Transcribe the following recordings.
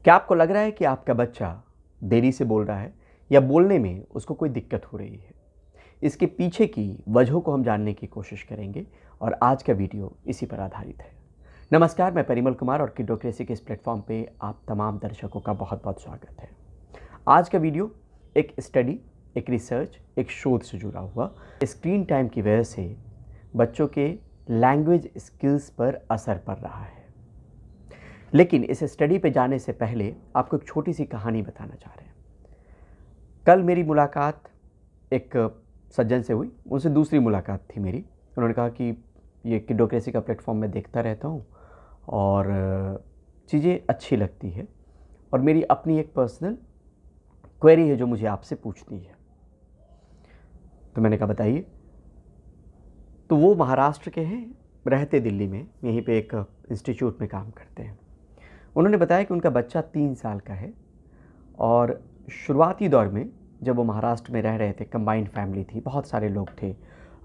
क्या आपको लग रहा है कि आपका बच्चा देरी से बोल रहा है या बोलने में उसको कोई दिक्कत हो रही है? इसके पीछे की वजहों को हम जानने की कोशिश करेंगे और आज का वीडियो इसी पर आधारित है। नमस्कार, मैं परिमल कुमार और किडोक्रेसी के इस प्लेटफॉर्म पे आप तमाम दर्शकों का बहुत बहुत स्वागत है। आज का वीडियो एक स्टडी, एक रिसर्च, एक शोध से जुड़ा हुआ स्क्रीन टाइम की वजह से बच्चों के लैंग्वेज स्किल्स पर असर पड़ रहा है। लेकिन इस स्टडी पे जाने से पहले आपको एक छोटी सी कहानी बताना चाह रहे हैं। कल मेरी मुलाकात एक सज्जन से हुई, उनसे दूसरी मुलाकात थी मेरी। उन्होंने कहा कि ये किडोक्रेसी का प्लेटफॉर्म मैं देखता रहता हूँ और चीज़ें अच्छी लगती है और मेरी अपनी एक पर्सनल क्वेरी है जो मुझे आपसे पूछनी है। तो मैंने कहा बताइए। तो वो महाराष्ट्र के हैं, रहते दिल्ली में, यहीं पे एक इंस्टीट्यूट में काम करते हैं। उन्होंने बताया कि उनका बच्चा 3 साल का है और शुरुआती दौर में जब वो महाराष्ट्र में रह रहे थे, कंबाइंड फैमिली थी, बहुत सारे लोग थे,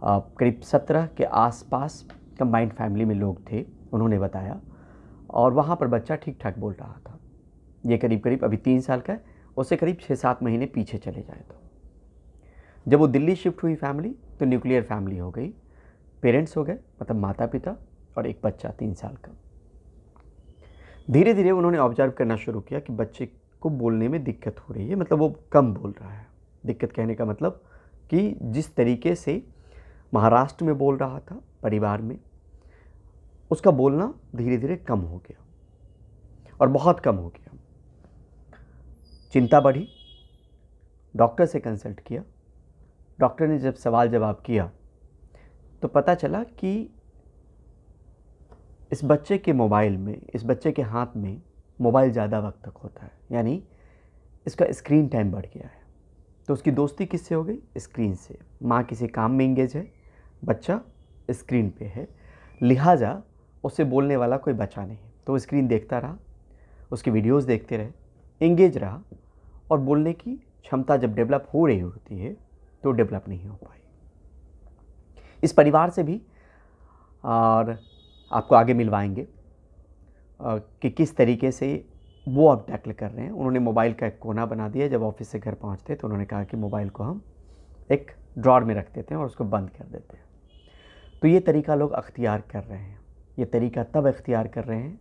करीब 17 के आसपास कंबाइंड फैमिली में लोग थे, उन्होंने बताया। और वहाँ पर बच्चा ठीक ठाक बोल रहा था। ये करीब अभी 3 साल का है, उससे करीब 6-7 महीने पीछे चले जाए तो जब वो दिल्ली शिफ्ट हुई फैमिली, तो न्यूक्लियर फैमिली हो गई। पेरेंट्स हो गए, मतलब माता पिता और एक बच्चा 3 साल का। धीरे धीरे उन्होंने ऑब्जर्व करना शुरू किया कि बच्चे को बोलने में दिक्कत हो रही है, मतलब वो कम बोल रहा है। दिक्कत कहने का मतलब कि जिस तरीके से महाराष्ट्र में बोल रहा था परिवार में, उसका बोलना धीरे धीरे कम हो गया और बहुत कम हो गया। चिंता बढ़ी, डॉक्टर से कंसल्ट किया। डॉक्टर ने जब सवाल जवाब किया तो पता चला कि इस बच्चे के मोबाइल में, इस बच्चे के हाथ में मोबाइल ज़्यादा वक्त तक होता है, यानी इसका स्क्रीन टाइम बढ़ गया है। तो उसकी दोस्ती किससे हो गई? स्क्रीन से। माँ किसी काम में इंगेज है, बच्चा स्क्रीन पे है, लिहाजा उससे बोलने वाला कोई बचा नहीं। तो वो स्क्रीन देखता रहा, उसकी वीडियोस देखते रहे, इंगेज रहा और बोलने की क्षमता जब डेवलप हो रही होती है तो डेवलप नहीं हो पाई। इस परिवार से भी और आपको आगे मिलवाएंगे कि किस तरीके से वो अब टैकल कर रहे हैं। उन्होंने मोबाइल का एक कोना बना दिया। जब ऑफिस से घर पहुंचते तो उन्होंने कहा कि मोबाइल को हम एक ड्रॉर में रख देते हैं और उसको बंद कर देते हैं। तो ये तरीका लोग अख्तियार कर रहे हैं। ये तरीका तब अख्तियार कर रहे हैं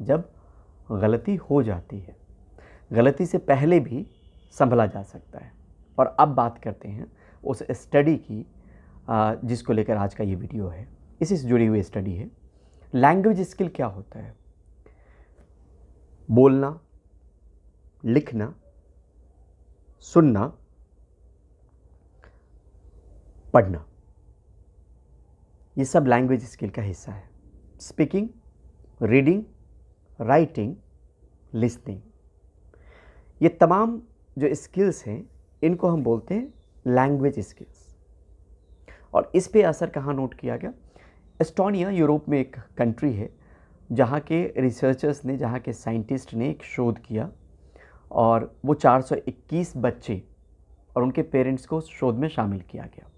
जब गलती हो जाती है। गलती से पहले भी संभला जा सकता है। और अब बात करते हैं उस स्टडी की जिसको लेकर आज का ये वीडियो है। इसी से जुड़ी हुई स्टडी है। लैंग्वेज स्किल क्या होता है? बोलना, लिखना, सुनना, पढ़ना, ये सब लैंग्वेज स्किल का हिस्सा है। स्पीकिंग, रीडिंग, राइटिंग, लिसनिंग, ये तमाम जो स्किल्स हैं इनको हम बोलते हैं लैंग्वेज स्किल्स। और इस पे असर कहाँ नोट किया गया? एस्टोनिया यूरोप में एक कंट्री है जहाँ के रिसर्चर्स ने, जहाँ के साइंटिस्ट ने एक शोध किया और वो 421 बच्चे और उनके पेरेंट्स को शोध में शामिल किया गया।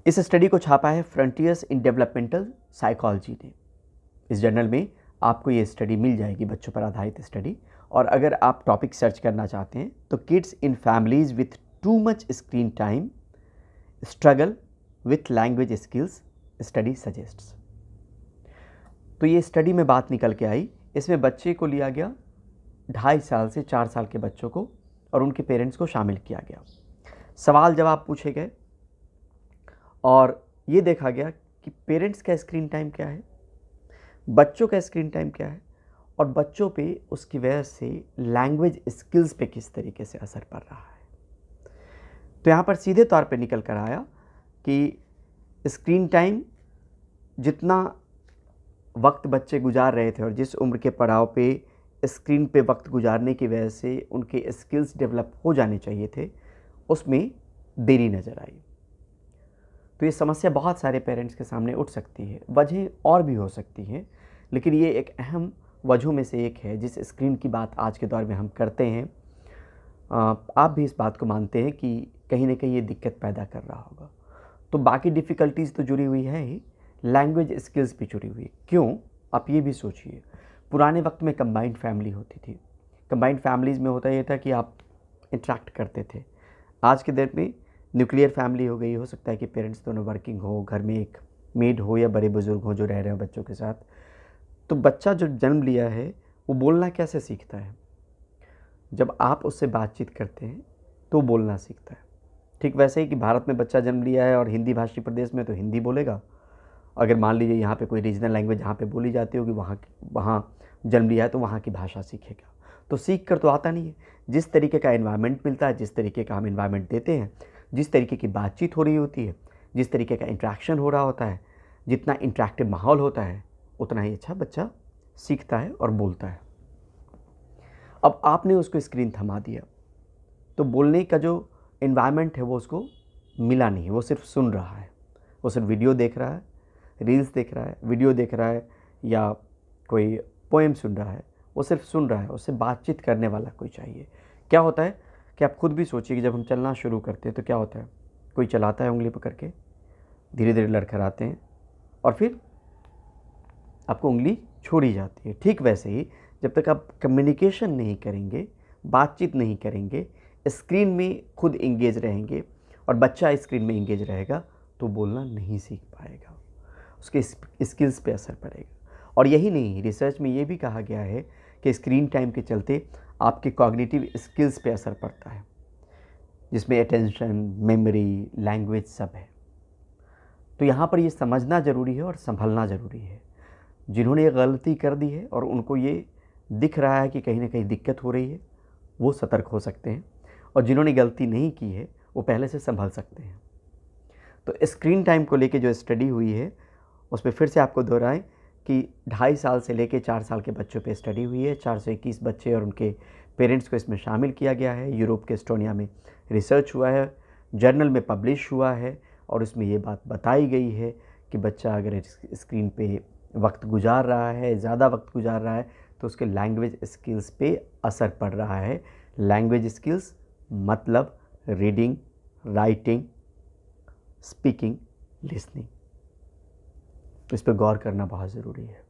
इस स्टडी को छापा है फ्रंटियर्स इन डेवलपमेंटल साइकोलॉजी ने। इस जर्नल में आपको ये स्टडी मिल जाएगी, बच्चों पर आधारित स्टडी। और अगर आप टॉपिक सर्च करना चाहते हैं तो kids in families with too much screen time struggle with language skills study suggests. तो ये स्टडी में बात निकल के आई। इसमें बच्चे को लिया गया, 2.5 साल से 4 साल के बच्चों को, और उनके पेरेंट्स को शामिल किया गया। सवाल जवाब पूछे गए और ये देखा गया कि पेरेंट्स का स्क्रीन टाइम क्या है, बच्चों का स्क्रीन टाइम क्या है और बच्चों पे उसकी वजह से लैंग्वेज स्किल्स पे किस तरीके से असर पड़ रहा है। तो यहाँ पर सीधे तौर पे निकल कर आया कि स्क्रीन टाइम, जितना वक्त बच्चे गुजार रहे थे और जिस उम्र के पड़ाव पे स्क्रीन पे वक्त गुजारने की वजह से उनके स्किल्स डेवलप हो जाने चाहिए थे, उसमें देरी नज़र आई। तो ये समस्या बहुत सारे पेरेंट्स के सामने उठ सकती है। वजह और भी हो सकती है, लेकिन ये एक अहम वजहों में से एक है जिस स्क्रीन की बात आज के दौर में हम करते हैं। आप भी इस बात को मानते हैं कि कहीं ना कहीं ये दिक्कत पैदा कर रहा होगा। तो बाकी डिफ़िकल्टीज़ तो जुड़ी हुई है ही, लैंग्वेज स्किल्स भी जुड़ी हुई है। क्यों? आप ये भी सोचिए, पुराने वक्त में कंबाइंड फैमिली होती थी। कंबाइंड फैमिलीज़ में होता ये था कि आप इंटरेक्ट करते थे। आज के दौर में न्यूक्लियर फैमिली हो गई, हो सकता है कि पेरेंट्स दोनों वर्किंग हो, घर में एक मेड हो या बड़े बुज़ुर्ग हो जो रह रहे हो बच्चों के साथ। तो बच्चा जो जन्म लिया है वो बोलना कैसे सीखता है? जब आप उससे बातचीत करते हैं तो बोलना सीखता है। ठीक वैसे ही कि भारत में बच्चा जन्म लिया है और हिंदी भाषी प्रदेश में तो हिंदी बोलेगा। अगर मान लीजिए यहाँ पे कोई रीजनल लैंग्वेज जहाँ पे बोली जाती होगी वहाँ जन्म लिया है तो वहाँ की भाषा सीखेगा। तो सीख कर तो आता नहीं है। जिस तरीके का एनवायरनमेंट मिलता है, जिस तरीके का हम एनवायरनमेंट देते हैं, जिस तरीके की बातचीत हो रही होती है, जिस तरीके का इंट्रैक्शन हो रहा होता है, जितना इंटरेक्टिव माहौल होता है, उतना ही अच्छा बच्चा सीखता है और बोलता है। अब आपने उसको स्क्रीन थमा दिया तो बोलने का जो एनवायरनमेंट है वो उसको मिला नहीं है। वो सिर्फ सुन रहा है, वो सिर्फ वीडियो देख रहा है, रील्स देख रहा है, वीडियो देख रहा है या कोई पोएम सुन रहा है। वो सिर्फ सुन रहा है, उससे बातचीत करने वाला कोई चाहिए। क्या होता है कि आप खुद भी सोचिए कि जब हम चलना शुरू करते हैं तो क्या होता है, कोई चलाता है उंगली पकड़ के, धीरे धीरे लड़खड़ाते हैं और फिर आपको उंगली छोड़ी जाती है। ठीक वैसे ही जब तक आप कम्युनिकेशन नहीं करेंगे, बातचीत नहीं करेंगे, स्क्रीन में खुद इंगेज रहेंगे और बच्चा स्क्रीन में इंगेज रहेगा तो बोलना नहीं सीख पाएगा, उसके स्किल्स पे असर पड़ेगा। और यही नहीं, रिसर्च में ये भी कहा गया है कि स्क्रीन टाइम के चलते आपके कॉग्निटिव स्किल्स पे असर पड़ता है, जिसमें अटेंशन, मेमोरी, लैंग्वेज सब है। तो यहाँ पर ये समझना ज़रूरी है और संभलना ज़रूरी है। जिन्होंने ये गलती कर दी है और उनको ये दिख रहा है कि कहीं ना कहीं दिक्कत हो रही है, वो सतर्क हो सकते हैं, और जिन्होंने गलती नहीं की है वो पहले से संभल सकते हैं। तो स्क्रीन टाइम को लेके जो स्टडी हुई है उसमें फिर से आपको दोहराएं कि 2.5 साल से लेके 4 साल के बच्चों पे स्टडी हुई है। 421 बच्चे और उनके पेरेंट्स को इसमें शामिल किया गया है। यूरोप के एस्टोनिया में रिसर्च हुआ है, जर्नल में पब्लिश हुआ है और उसमें ये बात बताई गई है कि बच्चा अगर स्क्रीन पे वक्त गुजार रहा है, ज़्यादा वक्त गुजार रहा है, तो उसके लैंग्वेज स्किल्स पे असर पड़ रहा है। लैंग्वेज स्किल्स मतलब रीडिंग, राइटिंग, स्पीकिंग, लिसनिंग। तो इस पर गौर करना बहुत ज़रूरी है,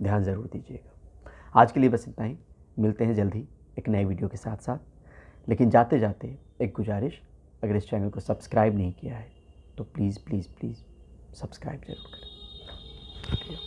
ध्यान ज़रूर दीजिएगा। आज के लिए बस इतना ही, मिलते हैं जल्द ही एक नए वीडियो के साथ। लेकिन जाते जाते एक गुजारिश, अगर इस चैनल को सब्सक्राइब नहीं किया है तो प्लीज़ प्लीज़ प्लीज़ सब्सक्राइब ज़रूर करें। शुक्रिया।